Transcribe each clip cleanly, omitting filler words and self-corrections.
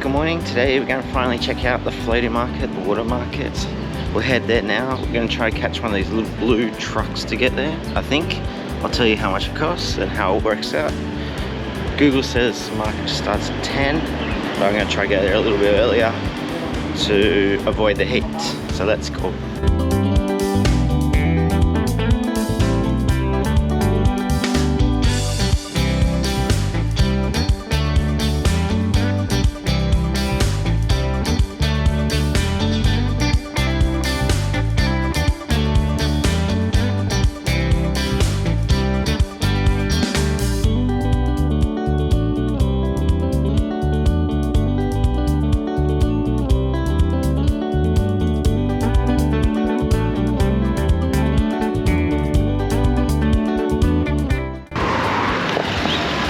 good morning. Today we're going to finally check out the floating market, the water market. We'll head there now. We're going to try to catch one of these little blue trucks to get there, I think. I'll tell you how much it costs and how it works out. Google says the market starts at 10, but I'm going to try to get there a little bit earlier to avoid the heat. So let's go.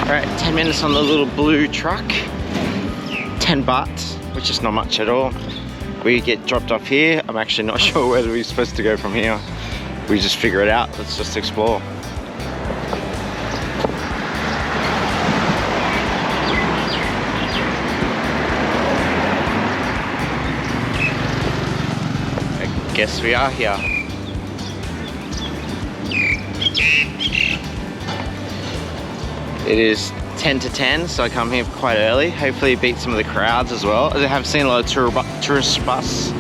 Alright, 10 minutes on the little blue truck, 10 bahts, which is not much at all. We get dropped off here. I'm actually not sure whether we're supposed to go from here. We just figure it out. Let's just explore. I guess we are here. It is 10 to 10, so I come here quite early. Hopefully beat some of the crowds as well. I have seen a lot of tourist bus.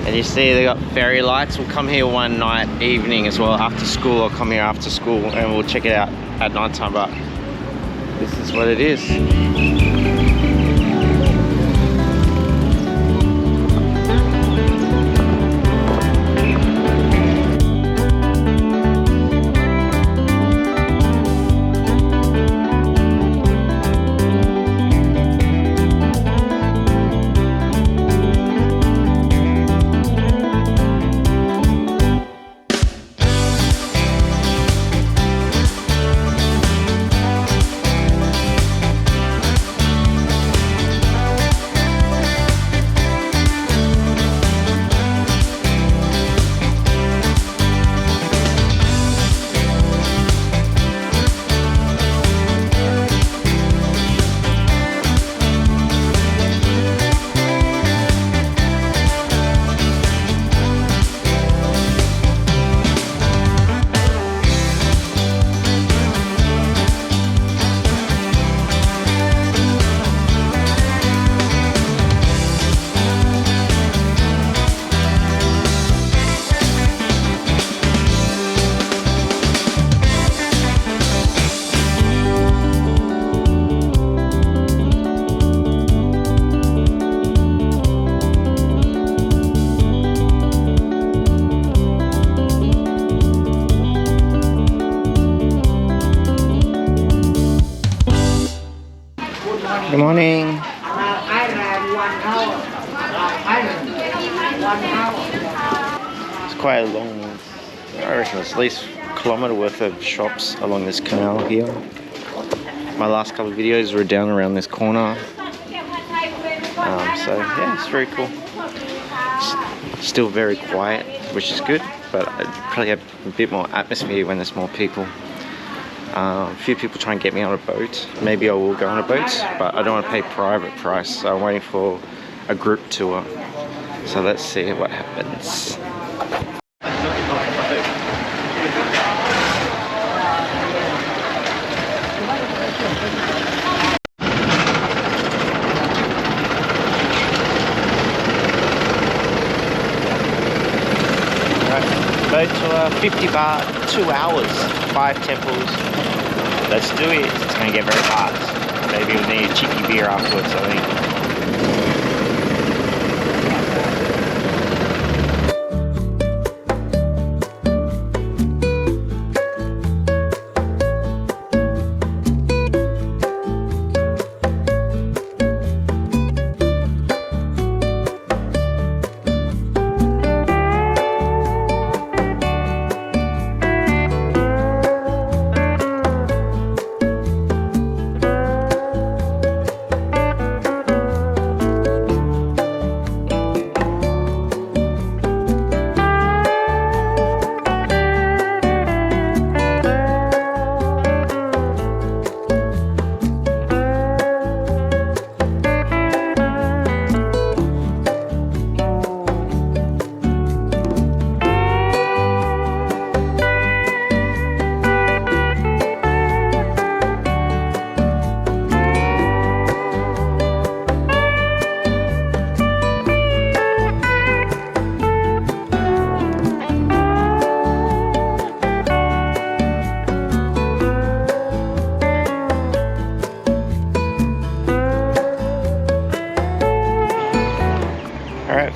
And you see they got fairy lights. We'll come here one night, evening as well, after school. I'll come here after school and we'll check it out at night time, but this is what it is. Good morning. It's quite a long, I reckon it's at least a kilometre worth of shops along this canal here. My last couple of videos were down around this corner. So yeah, it's very cool. Still very quiet, which is good, but I'd probably have a bit more atmosphere when there's more people. A few people try and get me on a boat. Maybe I will go on a boat, but I don't want to pay private price, so I'm waiting for a group tour. So let's see what happens. Boat tour, 50 baht, 2 hours, 5 temples. Let's do it. It's going to get very hot. Maybe we'll need a cheeky beer afterwards, I think.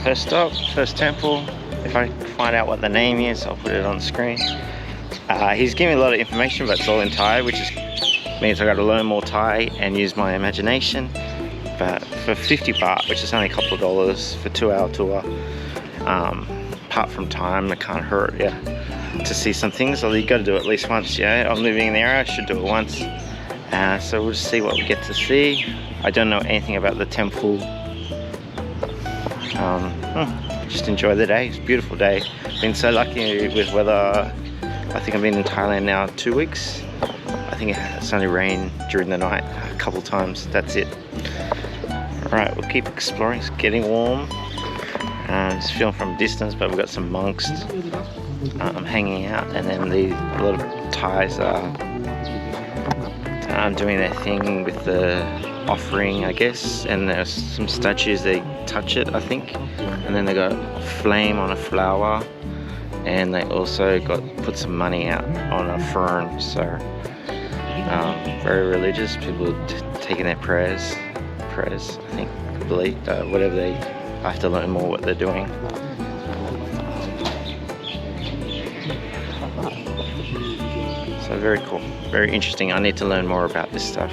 first stop, first temple. If I find out what the name is, I'll put it on the screen. He's giving me a lot of information, but it's all in Thai, which means I got to learn more Thai and use my imagination. But for 50 baht, which is only a couple of dollars for a 2-hour tour, apart from time, it can't hurt to see some things. Although you got to do it at least once. Yeah, I'm living in the area, I should do it once. So we'll just see what we get to see. I don't know anything about the temple. Just enjoy the day. It's a beautiful day. Been so lucky with weather. I think I've been in Thailand now 2 weeks. I think it's only rained during the night a couple times. That's it. Alright, we'll keep exploring. It's getting warm. Just feeling from a distance, but we've got some monks hanging out, and then a lot of Thais are doing their thing with the offering, I guess, and there's some statues, they touch it, I think, and then they got a flame on a flower, and they also put some money out on a fern. So very religious people taking their prayers, I think, believe, whatever they, I have to learn more what they're doing. So very cool, very interesting. I need to learn more about this stuff.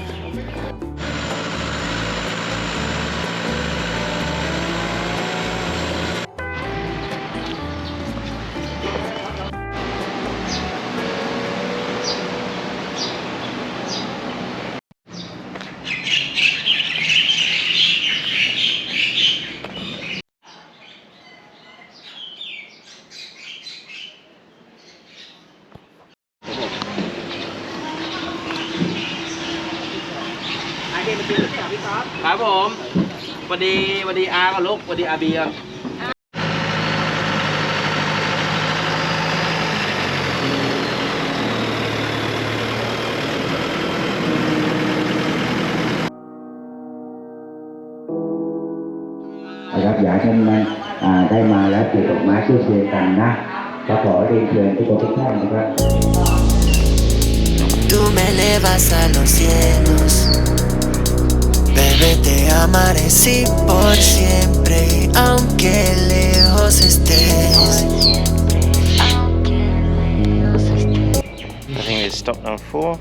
ครับผมสวัสดีอากับลูกสวัสดีอาบีครับ นะครับอยากให้ท่านนั้นได้มาแล้วปลูกดอกไม้ช่วยเชียร์กันนะก็ขอเรียนเชิญทุกท่านนะครับ Tú me elevas a los cielos, bebé, te amaré sí por siempre, aunque lejos estés. I think it's stop number 4,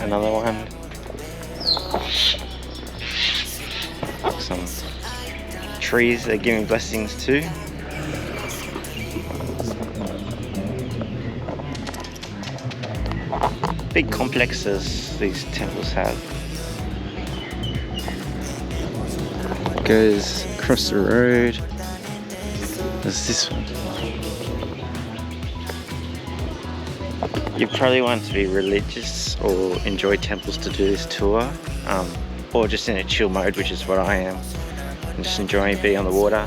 another one. Some trees are giving blessings too. Big complexes these temples have. Goes across the road. There's this one. You probably want to be religious or enjoy temples to do this tour, or just in a chill mode, which is what I am. I'm just enjoying being on the water.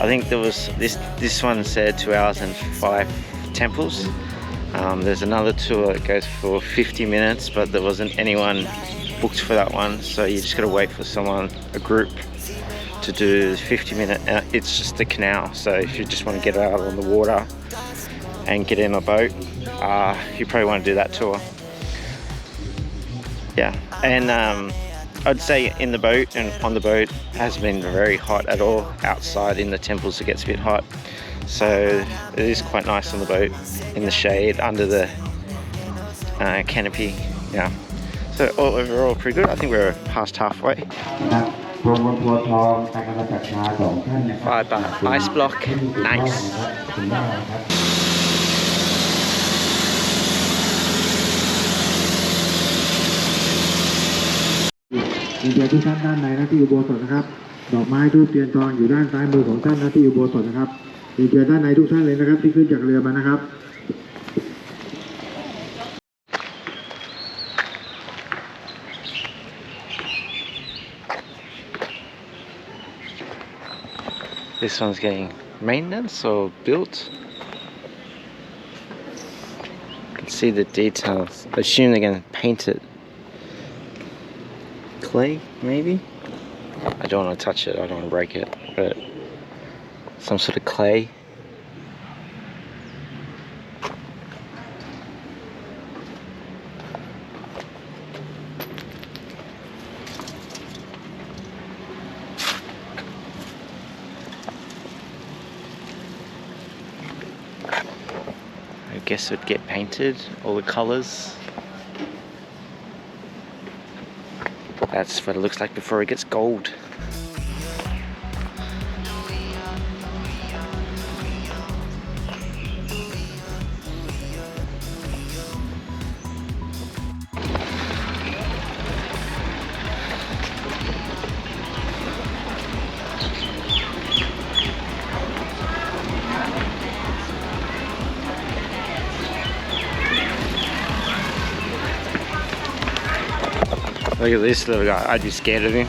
I think there was this one said 2 hours and 5 temples. There's another tour that goes for 50 minutes, but there wasn't anyone booked for that one, so you just gotta wait for a group to do 50-minute. It's just the canal, so if you just want to get out on the water and get in a boat, you probably want to do that tour. Yeah, and I'd say in the boat and on the boat hasn't been very hot at all. Outside in the temples it gets a bit hot, so it is quite nice on the boat in the shade under the canopy. Yeah, so overall pretty good. I think we're past halfway. 5 บาท Ice block nice เรียนเชิญทุกท่านด้านในหน้าที่อุโบสถนะครับดอกไม้ธูปเทียนทองอยู่ด้านซ้ายมือของท่านหน้าที่อุโบสถนะครับเรียนเชิญด้านในทุกท่านเลยนะครับที่ขึ้นจากเรือมานะครับ This one's getting maintenance or built. You can see the details. I assume they're going to paint it. Clay, maybe? I don't want to touch it, I don't want to break it, but some sort of clay. guess it would get painted, all the colours. That's what it looks like before it gets gold. Look at this little guy, I'd be scared of him.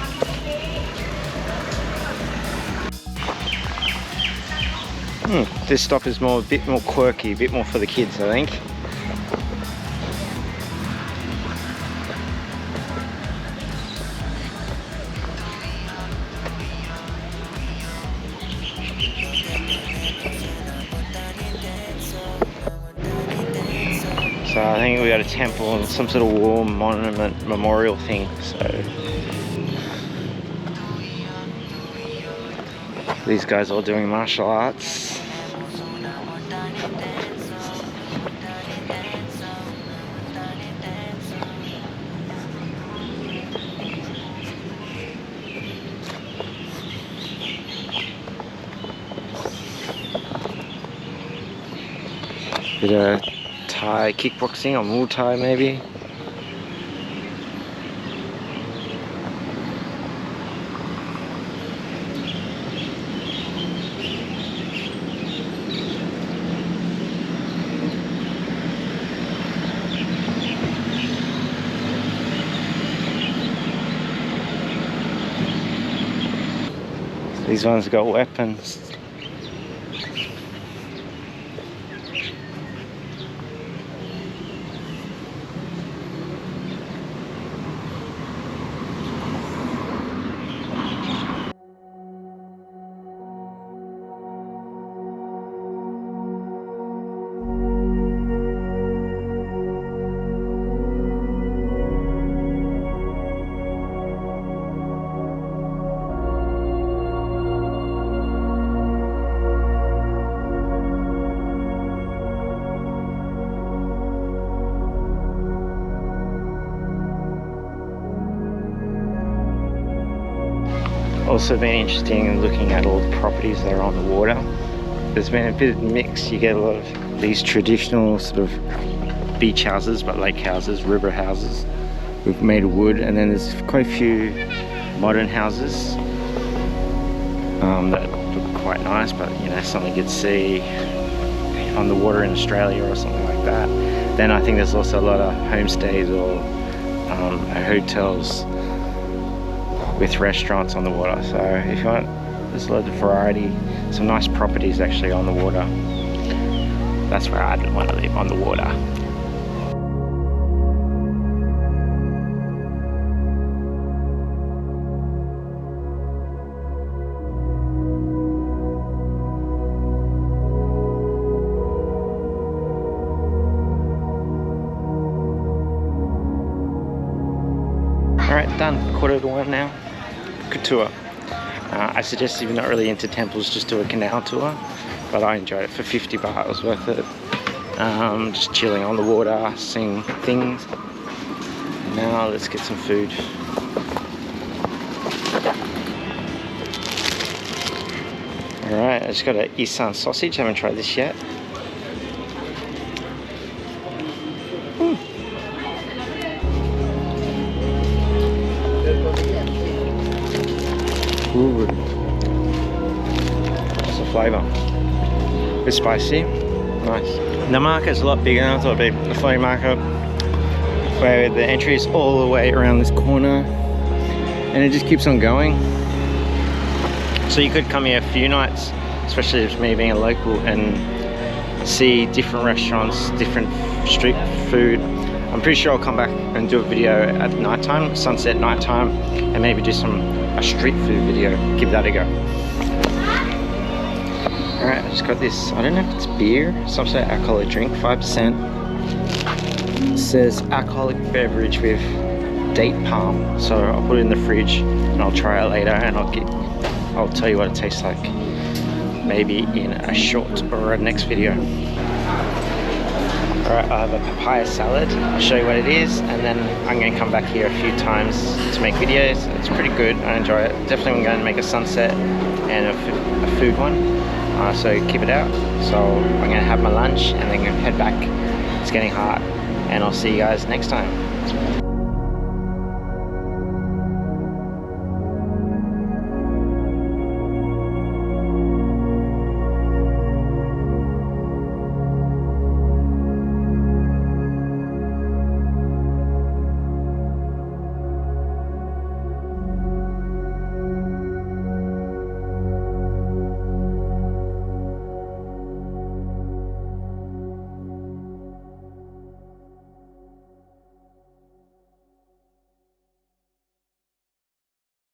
This stop is a bit more quirky, a bit more for the kids, I think. So I think we got a temple and some sort of war monument memorial thing. So these guys are doing martial arts. Bit of Thai kickboxing or Muay Thai maybe. These ones got weapons. Also been interesting in looking at all the properties that are on the water. There's been a bit of mix. You get a lot of these traditional sort of beach houses, but lake houses, river houses with made of wood, and then there's quite a few modern houses that look quite nice, but you know, something you'd see on the water in Australia or something like that. Then I think there's also a lot of homestays or hotels with restaurants on the water. So if you want, there's loads of variety, some nice properties actually on the water. That's where I'd want to live, on the water. Alright, done. 1:45 now. Good tour. I suggest if you're not really into temples, just do a canal tour, but I enjoyed it. For 50 baht, it was worth it. Just chilling on the water, seeing things. Now let's get some food. Alright, I just got an Isan sausage, haven't tried this yet. Ooh, that's a flavour. A bit spicy, nice. The market's a lot bigger than I thought it'd be. The floating market, where the entry is all the way around this corner, and it just keeps on going. So you could come here a few nights, especially as me being a local, and see different restaurants, different street food. I'm pretty sure I'll come back and do a video at night time, sunset night time, and maybe do a street food video. Give that a go. Alright, I just got this, I don't know if it's beer, some sort of alcoholic drink, 5%. It says alcoholic beverage with date palm. So I'll put it in the fridge and I'll try it later, and I'll tell you what it tastes like. Maybe in a short or a next video. Alright, I have a papaya salad. I'll show you what it is, and then I'm going to come back here a few times to make videos. It's pretty good, I enjoy it. Definitely going to make a sunset and a food one, so keep it out. So I'm going to have my lunch and then going to head back. It's getting hot, and I'll see you guys next time.